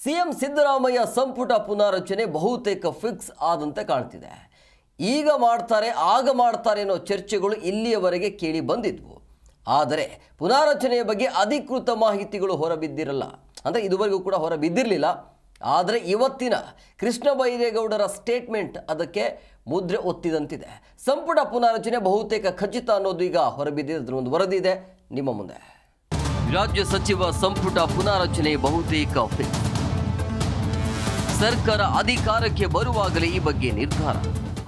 CM Siddaramaiah ಸಂಪುಟ ಪುನಾರಚನೆ ಬಹುತೇಕ fix ಆದಂತೆ ಕಾಣ್ತಿದೆ. ಈಗ ಮಾಡ್ತಾರೆ ಆಗ ಮಾಡ್ತಾರೆ ಅನ್ನೋ ಚರ್ಚೆಗಳು ಇಲ್ಲಿಯವರೆಗೆ ಕೇಳಿ ಬಂದಿದ್ವು. ಆದರೆ ಪುನಾರಚನೆಯ ಬಗ್ಗೆ ಅಧಿಕೃತ ಮಾಹಿತಿಗಳು ಹೊರಬಿದ್ದಿರಲ್ಲ, ಅಂದರೆ ಇದುವರೆಗೂ ಕೂಡ ಹೊರಬಿದ್ದಿರಲಿಲ್ಲ. ಆದರೆ ಇವತ್ತಿನ ಕೃಷ್ಣ ಬೈರೇಗೌಡರ ಸ್ಟೇಟ್ಮೆಂಟ್ ಅದಕ್ಕೆ ಮುದ್ರೆ ಒತ್ತಿದಂತಿದೆ. ಸಂಪುಟ ಪುನಾರಚನೆ ಬಹುತೇಕ ಖಚಿತ ಅನ್ನೋದು ಈಗ ಹೊರಬಿದ್ದಿದೆ. ಅದರ ಒಂದು ವರದಿ ಇದೆ ನಿಮ್ಮ ಮುಂದೆ. ರಾಜ್ಯ ಸಚಿವ ಸಂಪುಟ ಪುನಾರಚನೆ ಬಹುತೇಕ ಫಿಕ್ಸ್. ಸರ್ಕಾರ ಅಧಿಕಾರಕ್ಕೆ ಬರುವಾಗಲೇ ಈ ಬಗ್ಗೆ ನಿರ್ಧಾರ.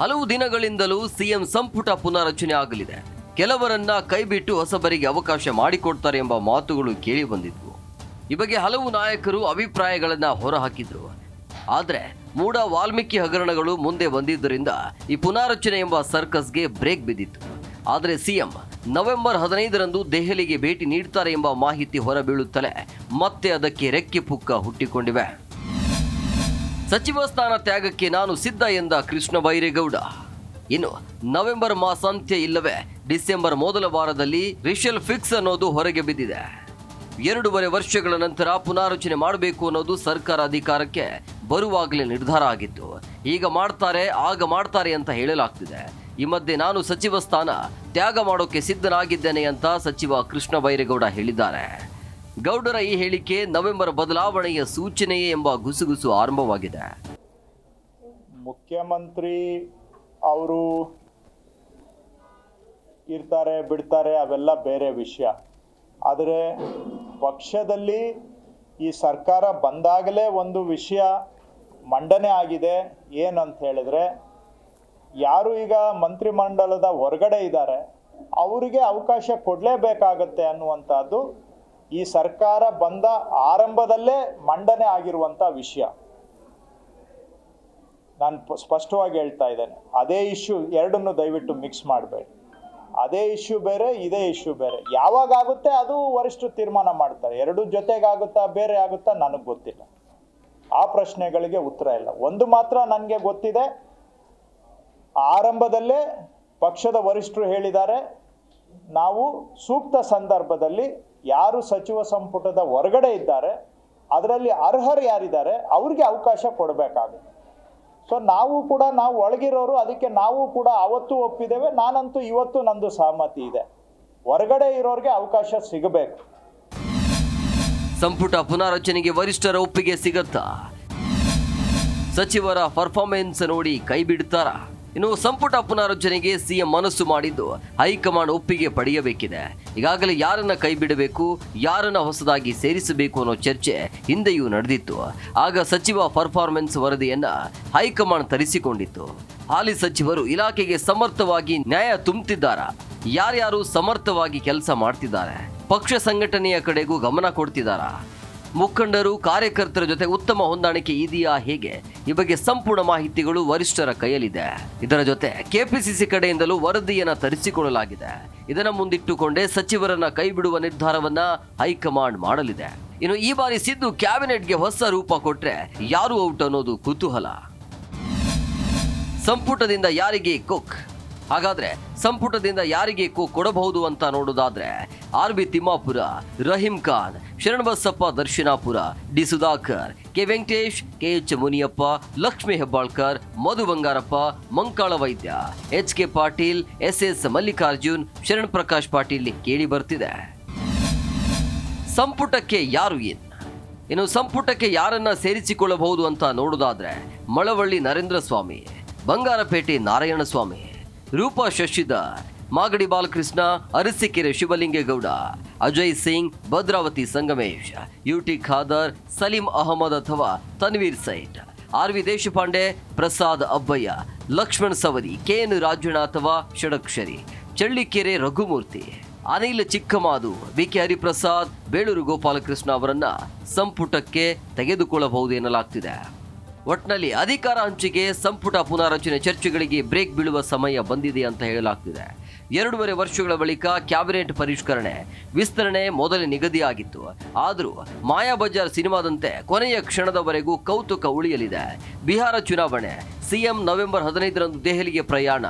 ಹಲವು ದಿನಗಳಿಂದಲೂ ಸಿಎಂ ಸಂಪುಟ ಪುನಾರಚನೆ ಆಗಲಿದೆ. ಕೆಲವರನ್ನ ಕೈಬಿಟ್ಟು ಹೊಸಬರಿಗೆ ಅವಕಾಶ ಮಾಡಿಕೊಡ್ತಾರೆ ಎಂಬ ಮಾತುಗಳು ಕೇಳಿ ಬಂದಿದ್ವು. ಈ ಬಗ್ಗೆ ಹಲವು ನಾಯಕರು ಅಭಿಪ್ರಾಯಗಳನ್ನ ಹೊರಹಾಕಿದ್ರು. ಆದರೆ ಮೂಡ ವಾಲ್ಮೀಕಿ ಹಗರಣಗಳು ಮುಂದೆ ಬಂದಿದ್ದರಿಂದ ಈ ಪುನಾರಚನೆ ಎಂಬ ಸರ್ಕಸ್ಗೆ ಬ್ರೇಕ್ ಬಿದ್ದಿತ್ತು. ಆದರೆ ಸಿಎಂ ನವೆಂಬರ್ 15ರಂದು ದೆಹಲಿಗೆ ಭೇಟಿ ನೀಡ್ತಾರೆ ಎಂಬ ಮಾಹಿತಿ ಹೊರಬೀಳುತ್ತಲೇ ಮತ್ತೆ ಅದಕ್ಕೆ ರೆಕ್ಕೆ ಪುಕ್ಕ ಹುಟ್ಟಿಕೊಂಡಿವೆ. ಸಚಿವ ಸ್ಥಾನ ತ್ಯಾಗಕ್ಕೆ ನಾನು ಸಿದ್ಧ ಎಂದ ಕೃಷ್ಣ ಬೈರೇಗೌಡ. ಇನ್ನು ನವೆಂಬರ್ ಮಾಸಾಂತ್ಯ ಇಲ್ಲವೇ ಡಿಸೆಂಬರ್ ಮೊದಲ ವಾರದಲ್ಲಿ ರಿಷಲ್ ಫಿಕ್ಸ್ ಅನ್ನೋದು ಹೊರಗೆ ಬಿದ್ದಿದೆ. 2.5 ವರ್ಷಗಳ ನಂತರ ಪುನಾರಚನೆ ಮಾಡಬೇಕು ಅನ್ನೋದು ಸರ್ಕಾರ ಅಧಿಕಾರಕ್ಕೆ ಬರುವಾಗಲೇ ನಿರ್ಧಾರ ಆಗಿತ್ತು. ಈಗ ಮಾಡ್ತಾರೆ ಆಗ ಮಾಡ್ತಾರೆ ಅಂತ ಹೇಳಲಾಗ್ತಿದೆ. ಈ ಮಧ್ಯೆ ನಾನು ಸಚಿವ ಸ್ಥಾನ ತ್ಯಾಗ ಮಾಡೋಕೆ ಸಿದ್ಧನಾಗಿದ್ದೇನೆ ಅಂತ ಸಚಿವ ಕೃಷ್ಣ ಬೈರೇಗೌಡ ಹೇಳಿದ್ದಾರೆ. ಗೌಡರ ಈ ಹೇಳಿಕೆ ನವೆಂಬರ್ ಬದಲಾವಣೆಯ ಸೂಚನೆಯೇ ಎಂಬ ಗುಸುಗುಸು ಆರಂಭವಾಗಿದೆ. ಮುಖ್ಯಮಂತ್ರಿ ಅವರು ಇರ್ತಾರೆ ಬಿಡ್ತಾರೆ ಅವೆಲ್ಲ ಬೇರೆ ವಿಷಯ. ಆದರೆ ಪಕ್ಷದಲ್ಲಿ ಈ ಸರ್ಕಾರ ಬಂದಾಗಲೇ ಒಂದು ವಿಷಯ ಮಂಡನೆ ಆಗಿದೆ. ಏನಂತ ಹೇಳಿದ್ರೆ, ಯಾರು ಈಗ ಮಂತ್ರಿಮಂಡಲದ ಹೊರಗಡೆ ಇದ್ದಾರೆ ಅವರಿಗೆ ಅವಕಾಶ ಕೊಡಲೇಬೇಕಾಗತ್ತೆ ಅನ್ನುವಂಥದ್ದು ಈ ಸರ್ಕಾರ ಬಂದ ಆರಂಭದಲ್ಲೇ ಮಂಡನೆ ಆಗಿರುವಂಥ ವಿಷಯ. ನಾನು ಸ್ಪಷ್ಟವಾಗಿ ಹೇಳ್ತಾ ಇದ್ದೇನೆ. ಅದೇ ಇಶ್ಯೂ ಎರಡನ್ನು ದಯವಿಟ್ಟು ಮಿಕ್ಸ್ ಮಾಡಬೇಡಿ. ಅದೇ ಇಶ್ಯೂ ಬೇರೆ, ಇದೇ ಇಶ್ಯೂ ಬೇರೆ. ಯಾವಾಗ ಆಗುತ್ತೆ ಅದು ವರಿಷ್ಠರು ತೀರ್ಮಾನ ಮಾಡ್ತಾರೆ. ಎರಡೂ ಜೊತೆಗಾಗುತ್ತಾ ಬೇರೆ ಆಗುತ್ತಾ ನನಗೆ ಗೊತ್ತಿಲ್ಲ. ಆ ಪ್ರಶ್ನೆಗಳಿಗೆ ಉತ್ತರ ಇಲ್ಲ. ಒಂದು ಮಾತ್ರ ನನಗೆ ಗೊತ್ತಿದೆ, ಆರಂಭದಲ್ಲೇ ಪಕ್ಷದ ವರಿಷ್ಠರು ಹೇಳಿದ್ದಾರೆ, ನಾವು ಸೂಕ್ತ ಸಂದರ್ಭದಲ್ಲಿ ಯಾರು ಸಚಿವ ಸಂಪುಟದ ಹೊರಗಡೆ ಇದ್ದಾರೆ ಅದರಲ್ಲಿ ಅರ್ಹರು ಯಾರಿದ್ದಾರೆ ಅವ್ರಿಗೆ ಅವಕಾಶ ಕೊಡಬೇಕಾಗುತ್ತೆ. ಸೊ ನಾವು ಒಳಗಿರೋರು ಅದಕ್ಕೆ ನಾವು ಕೂಡ ಅವತ್ತು ಒಪ್ಪಿದ್ದೇವೆ. ನಾನಂತೂ ಇವತ್ತು ನಂದು ಸಹಮತಿ ಇದೆ, ಹೊರಗಡೆ ಇರೋರಿಗೆ ಅವಕಾಶ ಸಿಗಬೇಕು. ಸಂಪುಟ ಪುನಾರಚನೆಗೆ ವರಿಷ್ಠರ ಒಪ್ಪಿಗೆ ಸಿಗತ್ತಾ? ಸಚಿವರ ಪರ್ಫಾರ್ಮೆನ್ಸ್ ನೋಡಿ ಕೈ ಬಿಡ್ತಾರಾ? ಇನ್ನು ಸಂಪುಟ ಪುನಾರಚನೆಗೆ ಸಿಎಂ ಮನಸ್ಸು ಮಾಡಿದ್ದು ಹೈಕಮಾಂಡ್ ಒಪ್ಪಿಗೆ ಪಡೆಯಬೇಕಿದೆ. ಈಗಾಗಲೇ ಯಾರನ್ನ ಕೈ ಬಿಡಬೇಕು, ಯಾರನ್ನ ಹೊಸದಾಗಿ ಸೇರಿಸಬೇಕು ಅನ್ನೋ ಚರ್ಚೆ ಹಿಂದೆಯೂ ನಡೆದಿತ್ತು. ಆಗ ಸಚಿವ ಪರ್ಫಾರ್ಮೆನ್ಸ್ ವರದಿಯನ್ನ ಹೈಕಮಾಂಡ್ ತರಿಸಿಕೊಂಡಿತ್ತು. ಹಾಲಿ ಸಚಿವರು ಇಲಾಖೆಗೆ ಸಮರ್ಥವಾಗಿ ನ್ಯಾಯ ತುಂಬುತ್ತಿದ್ದಾರಾ? ಯಾರ್ಯಾರು ಸಮರ್ಥವಾಗಿ ಕೆಲಸ ಮಾಡ್ತಿದ್ದಾರೆ? ಪಕ್ಷ ಸಂಘಟನೆಯ ಕಡೆಗೂ ಗಮನ ಕೊಡ್ತಿದ್ದಾರಾ? ಮುಖಂಡರು ಕಾರ್ಯಕರ್ತರ ಜೊತೆ ಉತ್ತಮ ಹೊಂದಾಣಿಕೆ ಇದೆಯಾ? ಹೇಗೆ? ಈ ಬಗ್ಗೆ ಸಂಪೂರ್ಣ ಮಾಹಿತಿಗಳು ವರಿಷ್ಠರ ಕೈಯಲ್ಲಿದೆ. ಇದರ ಜೊತೆ ಕೆಪಿಸಿಸಿ ಕಡೆಯಿಂದಲೂ ವರದಿಯನ್ನ ತರಿಸಿಕೊಳ್ಳಲಾಗಿದೆ. ಇದನ್ನ ಮುಂದಿಟ್ಟುಕೊಂಡೇ ಸಚಿವರನ್ನ ಕೈ ಬಿಡುವ ನಿರ್ಧಾರವನ್ನ ಹೈಕಮಾಂಡ್ ಮಾಡಲಿದೆ. ಇನ್ನು ಈ ಬಾರಿ ಸಿದ್ದು ಕ್ಯಾಬಿನೆಟ್ಗೆ ಹೊಸ ರೂಪ ಕೊಟ್ರೆ ಯಾರು ಔಟ್ ಅನ್ನೋದು ಕುತೂಹಲ. ಸಂಪುಟದಿಂದ ಯಾರಿಗೆ ಕುಕ್? ಹಾಗಾದ್ರೆ ಸಂಪುಟದಿಂದ ಯಾರಿಗೆ ಕೊಡಬಹುದು ಅಂತ ನೋಡೋದಾದ್ರೆ R B. Thimmapur, Rahim Khan, Sharanabasappa Darshanapur, D. Sudhakar, K. Venkatesh, K H. Muniyappa, Lakshmi Hebbalkar, Madhu Bangarappa, Mankala Vaidya, H K. Patil, S S. Mallikarjun, Sharan Prakash Patil ಕೇಳಿ ಬರ್ತಿದೆ. ಸಂಪುಟಕ್ಕೆ ಯಾರು ಇನ್ನು ಸಂಪುಟಕ್ಕೆ ಯಾರನ್ನ ಸೇರಿಸಿಕೊಳ್ಳಬಹುದು ಅಂತ ನೋಡೋದಾದ್ರೆ ಮಳವಳ್ಳಿ ನರೇಂದ್ರ ಸ್ವಾಮಿ, ಬಂಗಾರಪೇಟೆ ನಾರಾಯಣಸ್ವಾಮಿ, ರೂಪಾ ಶಶಿಧರ್, ಮಾಗಡಿ ಬಾಲಕೃಷ್ಣ, ಅರಸೀಕೆರೆ ಶಿವಲಿಂಗೇಗೌಡ, ಅಜಯ್ ಸಿಂಗ್, ಭದ್ರಾವತಿ ಸಂಗಮೇಶ್, ಯುಟಿ ಖಾದರ್, ಸಲೀಂ ಅಹಮದ್ ಅಥವಾ ತನ್ವೀರ್ ಸೈಟ್, ಆರ್.ವಿ. ದೇಶಪಾಂಡೆ, ಪ್ರಸಾದ್ ಅಬ್ಬಯ್ಯ, ಲಕ್ಷ್ಮಣ್ ಸವದಿ, ಕೆ.ಎನ್. ರಾಜಣ್ಣ ಅಥವಾ ಷಡಕ್ಷರಿ, ಚಳ್ಳಿಕೆರೆ ರಘುಮೂರ್ತಿ, ಅನಿಲ್ ಚಿಕ್ಕಮಾದು, ಬಿ.ಕೆ. ಹರಿಪ್ರಸಾದ್, ಬೇಳೂರು ಗೋಪಾಲಕೃಷ್ಣ ಅವರನ್ನ ಸಂಪುಟಕ್ಕೆ ತೆಗೆದುಕೊಳ್ಳಬಹುದು ಎನ್ನಲಾಗ್ತಿದೆ. ಒಟ್ನಲ್ಲಿ ಅಧಿಕಾರ ಹಂಚಿಕೆ, ಸಂಪುಟ ಪುನಾರಚನೆ ಚರ್ಚೆಗಳಿಗೆ ಬ್ರೇಕ್ ಬೀಳುವ ಸಮಯ ಬಂದಿದೆ ಅಂತ ಹೇಳಲಾಗ್ತಿದೆ. 2.5 ವರ್ಷಗಳ ಬಳಿಕ ಕ್ಯಾಬಿನೆಟ್ ಪರಿಷ್ಕರಣೆ, ವಿಸ್ತರಣೆ ಮೊದಲೇ ನಿಗದಿಯಾಗಿತ್ತು. ಆದರೂ ಮಾಯಾಬಜಾರ್ ಸಿನಿಮಾದಂತೆ ಕೊನೆಯ ಕ್ಷಣದವರೆಗೂ ಕೌತುಕ ಉಳಿಯಲಿದೆ. ಬಿಹಾರ ಚುನಾವಣೆ, ಸಿಎಂ ನವೆಂಬರ್ 15ರಂದು ದೆಹಲಿಗೆ ಪ್ರಯಾಣ,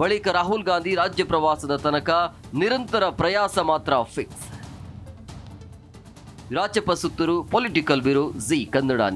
ಬಳಿಕ ರಾಹುಲ್ ಗಾಂಧಿ ರಾಜ್ಯ ಪ್ರವಾಸದ ತನಕ ನಿರಂತರ ಪ್ರಯಾಸ ಮಾತ್ರ fix. Rachappa Suttur, political bureau, G Kannada news.